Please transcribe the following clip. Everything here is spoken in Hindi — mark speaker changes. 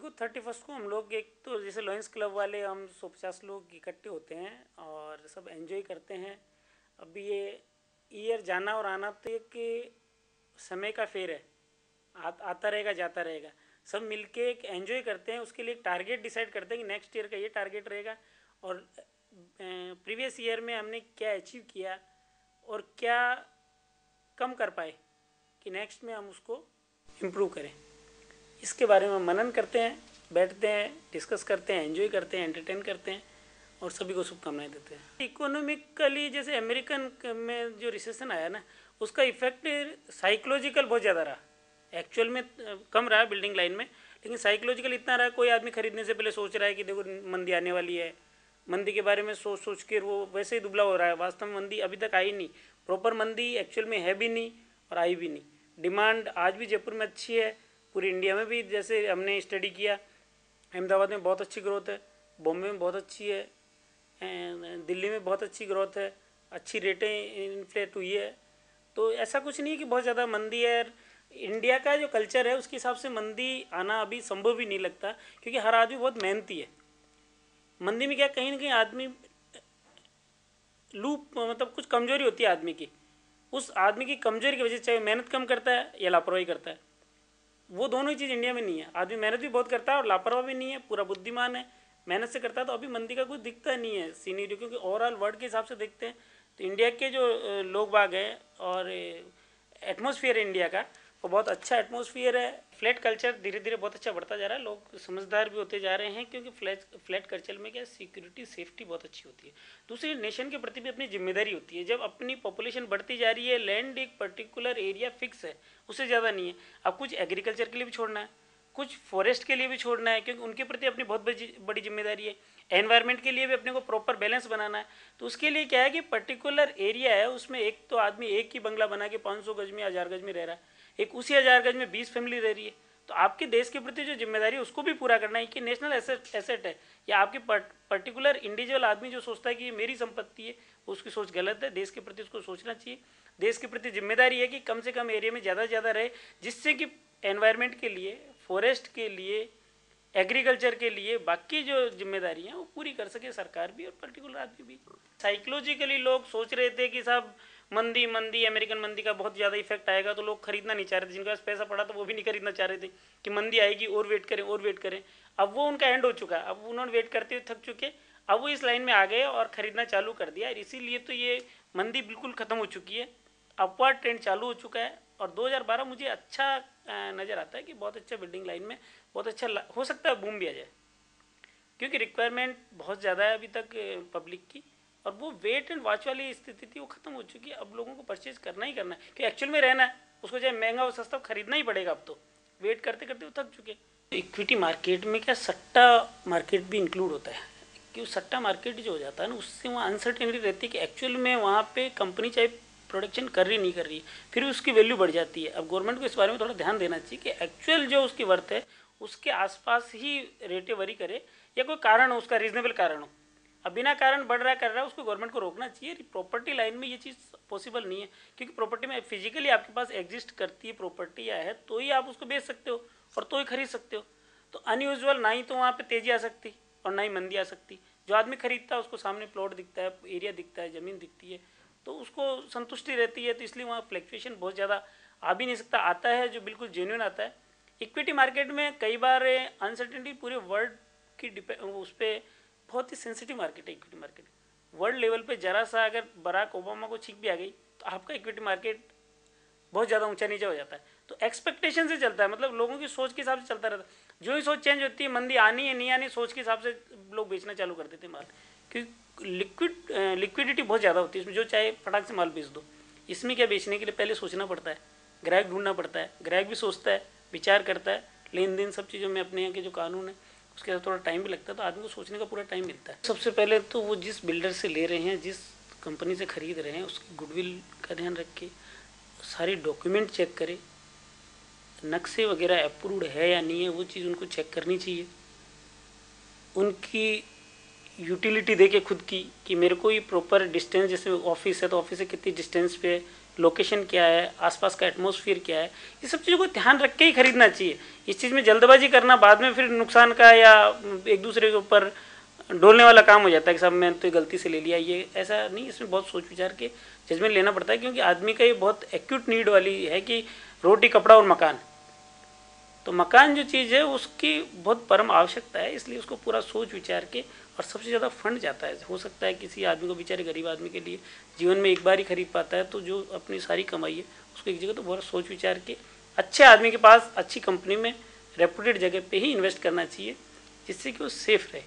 Speaker 1: देखो 31 को हम लोग एक तो जैसे लॉयंस क्लब वाले हम 150 लोग इकट्ठे होते हैं और सब एंजॉय करते हैं। अब ये ईयर जाना और आना तो एक समय का फेर है, आता रहेगा जाता रहेगा। सब मिलके एक एंजॉय करते हैं, उसके लिए एक टारगेट डिसाइड करते हैं कि नेक्स्ट ईयर का ये टारगेट रहेगा और प्रीवियस ईयर में हमने क्या अचीव किया और क्या कम कर पाए कि नेक्स्ट में हम उसको इम्प्रूव करें। इसके बारे में मनन करते हैं, बैठते हैं, डिस्कस करते हैं, एंजॉय करते हैं, एंटरटेन करते हैं और सभी को शुभकामनाएं देते हैं। इकोनॉमिकली जैसे अमेरिकन में जो रिसेशन आया ना, उसका इफेक्ट साइकोलॉजिकल बहुत ज़्यादा रहा। एक्चुअल में कम रहा बिल्डिंग लाइन में, लेकिन साइकोलॉजिकल इतना रहा। कोई आदमी खरीदने से पहले सोच रहा है कि देखो मंदी आने वाली है, मंदी के बारे में सोच सोच के वो वैसे ही दुबला हो रहा है। वास्तव में मंदी अभी तक आई नहीं, प्रॉपर मंदी एक्चुअल में है भी नहीं और आई भी नहीं। डिमांड आज भी जयपुर में अच्छी है, पूरी इंडिया में भी जैसे हमने स्टडी किया, अहमदाबाद में बहुत अच्छी ग्रोथ है, बॉम्बे में बहुत अच्छी है, दिल्ली में बहुत अच्छी ग्रोथ है, अच्छी रेटें इन्फ्लेट हुई है। तो ऐसा कुछ नहीं है कि बहुत ज़्यादा मंदी है। इंडिया का जो कल्चर है उसके हिसाब से मंदी आना अभी संभव ही नहीं लगता, क्योंकि हर आदमी बहुत मेहनती है। मंदी में क्या कहीं ना कहीं आदमी लूप मतलब कुछ कमजोरी होती है आदमी की, उस आदमी की कमजोरी की वजह से चाहे मेहनत कम करता है या लापरवाही करता है। वो दोनों ही चीज़ इंडिया में नहीं है। आदमी मेहनत भी बहुत करता है और लापरवाह भी नहीं है, पूरा बुद्धिमान है, मेहनत से करता है। तो अभी मंदी का कुछ दिखता नहीं है सीनीरियो, क्योंकि ओवरऑल वर्ल्ड के हिसाब से देखते हैं तो इंडिया के जो लोग बाग हैं और एटमॉस्फेयर इंडिया का वो बहुत अच्छा एटमॉस्फेयर है। फ्लैट कल्चर धीरे धीरे बहुत अच्छा बढ़ता जा रहा है, लोग समझदार भी होते जा रहे हैं, क्योंकि फ्लैट कल्चर में क्या सिक्योरिटी सेफ्टी बहुत अच्छी होती है। दूसरी, नेशन के प्रति भी अपनी जिम्मेदारी होती है। जब अपनी पॉपुलेशन बढ़ती जा रही है, लैंड एक पर्टिकुलर एरिया फिक्स है, उससे ज़्यादा नहीं है। अब कुछ एग्रीकल्चर के लिए भी छोड़ना है, कुछ फॉरेस्ट के लिए भी छोड़ना है, क्योंकि उनके प्रति अपनी बहुत बड़ी जिम्मेदारी है। एनवायरनमेंट के लिए भी अपने को प्रॉपर बैलेंस बनाना है। तो उसके लिए क्या है कि पर्टिकुलर एरिया है, उसमें एक तो आदमी एक ही बंगला बना के 500 गज में 1000 गज में रह रहा है, एक उसी 1000 गज में 20 फैमिली रह रही है। तो आपके देश के प्रति जो जिम्मेदारी है उसको भी पूरा करना है कि नेशनल एसेट है, या आपके पर्टिकुलर इंडिविजुअल आदमी जो सोचता है कि ये मेरी संपत्ति है, उसकी सोच गलत है। देश के प्रति उसको सोचना चाहिए। देश के प्रति जिम्मेदारी है कि कम से कम एरिया में ज़्यादा से ज़्यादा रहे, जिससे कि एनवायरनमेंट के लिए, फॉरेस्ट के लिए, एग्रीकल्चर के लिए बाकी जो जिम्मेदारी है वो पूरी कर सके सरकार भी और पर्टिकुलर आदमी भी। साइकोलॉजिकली लोग सोच रहे थे कि साहब मंदी मंदी अमेरिकन मंदी का बहुत ज़्यादा इफेक्ट आएगा, तो लोग खरीदना नहीं चाह रहे थे। जिनके पास पैसा पड़ा तो वो भी नहीं खरीदना चाह रहे थे कि मंदी आएगी और वेट करें और वेट करें। अब वो उनका एंड हो चुका है, अब उन्होंने वेट करते हुए थक चुके, अब वो इस लाइन में आ गए और ख़रीदना चालू कर दिया। इसीलिए तो ये मंदी बिल्कुल ख़त्म हो चुकी है, अपवर्ड ट्रेंड चालू हो चुका है। और 2012 मुझे अच्छा नज़र आता है कि बहुत अच्छा बिल्डिंग लाइन में बहुत अच्छा हो सकता है, बूम भी आ जाए, क्योंकि रिक्वायरमेंट बहुत ज़्यादा है अभी तक पब्लिक की, और वो वेट एंड वॉच वाली स्थिति थी वो खत्म हो चुकी है। अब लोगों को परचेज करना ही करना है, क्योंकि एक्चुअल में रहना है, उसको चाहे महंगा हो सस्ता खरीदना ही पड़ेगा। अब तो वेट करते करते वो थक चुके। इक्विटी मार्केट में क्या सट्टा मार्केट भी इंक्लूड होता है, कि सट्टा मार्केट जो हो जाता है ना, उससे वहाँ अनसर्टेनिटी रहती है कि एक्चुअल में वहाँ पे कंपनी चाहे प्रोडक्शन कर रही नहीं कर रही है, फिर उसकी वैल्यू बढ़ जाती है। अब गवर्नमेंट को इस बारे में थोड़ा ध्यान देना चाहिए कि एक्चुअल जो उसकी वर्थ है उसके आसपास ही रेटें वरी करे, या कोई कारण हो उसका, रीजनेबल कारण हो। अब बिना कारण बढ़ रहा कर रहा है, उसको गवर्नमेंट को रोकना चाहिए। प्रॉपर्टी लाइन में ये चीज़ पॉसिबल नहीं है, क्योंकि प्रॉपर्टी में फिजिकली आपके पास एग्जिस्ट करती है प्रॉपर्टी या है, तो ही आप उसको बेच सकते हो और तो ही खरीद सकते हो। तो अनयूजुअल ना ही तो वहाँ पे तेजी आ सकती और ना ही मंदी आ सकती। जो आदमी खरीदता है उसको सामने प्लॉट दिखता है, एरिया दिखता है, ज़मीन दिखती है, तो उसको संतुष्टि रहती है। तो इसलिए वहाँ फ्लक्चुएशन बहुत ज़्यादा आ भी नहीं सकता। आता है जो बिल्कुल जेन्युइन आता है। इक्विटी मार्केट में कई बार अनसर्टेनिटी पूरे वर्ल्ड की उस पर बहुत ही सेंसिटिव मार्केट है इक्विटी मार्केट। वर्ल्ड लेवल पे जरा सा अगर बराक ओबामा को छींक भी आ गई तो आपका इक्विटी मार्केट बहुत ज़्यादा ऊंचा नीचा हो जाता है। तो एक्सपेक्टेशन से चलता है, मतलब लोगों की सोच के हिसाब से चलता रहता है। जो ही सोच चेंज होती है, मंदी आनी है नहीं आनी, सोच के हिसाब से लोग बेचना चालू कर देते हैं माल, क्योंकि लिक्विडिटी बहुत ज़्यादा होती है इसमें। जो चाहे फटाक से माल बेच दो। इसमें क्या, बेचने के लिए पहले सोचना पड़ता है, ग्राहक ढूंढना पड़ता है, ग्राहक भी सोचता है, विचार करता है, लेन देन सब चीज़ों में अपने यहाँ के जो कानून है उसके साथ थोड़ा टाइम भी लगता है, तो आदमी को सोचने का पूरा टाइम मिलता है। सबसे पहले तो वो जिस बिल्डर से ले रहे हैं, जिस कंपनी से खरीद रहे हैं, उसकी गुडविल का ध्यान रख के सारे डॉक्यूमेंट चेक करें, नक्शे वगैरह अप्रूव्ड है या नहीं है, वो चीज़ उनको चेक करनी चाहिए। उनकी यूटिलिटी देखे खुद की, कि मेरे को ये प्रॉपर डिस्टेंस, जैसे ऑफिस है तो ऑफिस से कितनी डिस्टेंस पे लोकेशन क्या है, आसपास का एटमॉस्फेयर क्या है, ये सब चीज़ों को ध्यान रख के ही खरीदना चाहिए। इस चीज़ में जल्दबाजी करना बाद में फिर नुकसान का या एक दूसरे के ऊपर डोलने वाला काम हो जाता है कि सब मैंने तो गलती से ले लिया, ये ऐसा नहीं। इसमें बहुत सोच विचार के जजमेंट लेना पड़ता है, क्योंकि आदमी का ये बहुत एक्यूट नीड वाली है कि रोटी, कपड़ा और मकान। तो मकान जो चीज़ है उसकी बहुत परम आवश्यकता है, इसलिए उसको पूरा सोच विचार के, और सबसे ज़्यादा फंड जाता है। हो सकता है किसी आदमी को, बेचारे गरीब आदमी के लिए जीवन में एक बार ही खरीद पाता है, तो जो अपनी सारी कमाई है उसको एक जगह तो बहुत सोच विचार के अच्छे आदमी के पास अच्छी कंपनी में रेपुटेड जगह पे ही इन्वेस्ट करना चाहिए, जिससे कि वो सेफ रहे।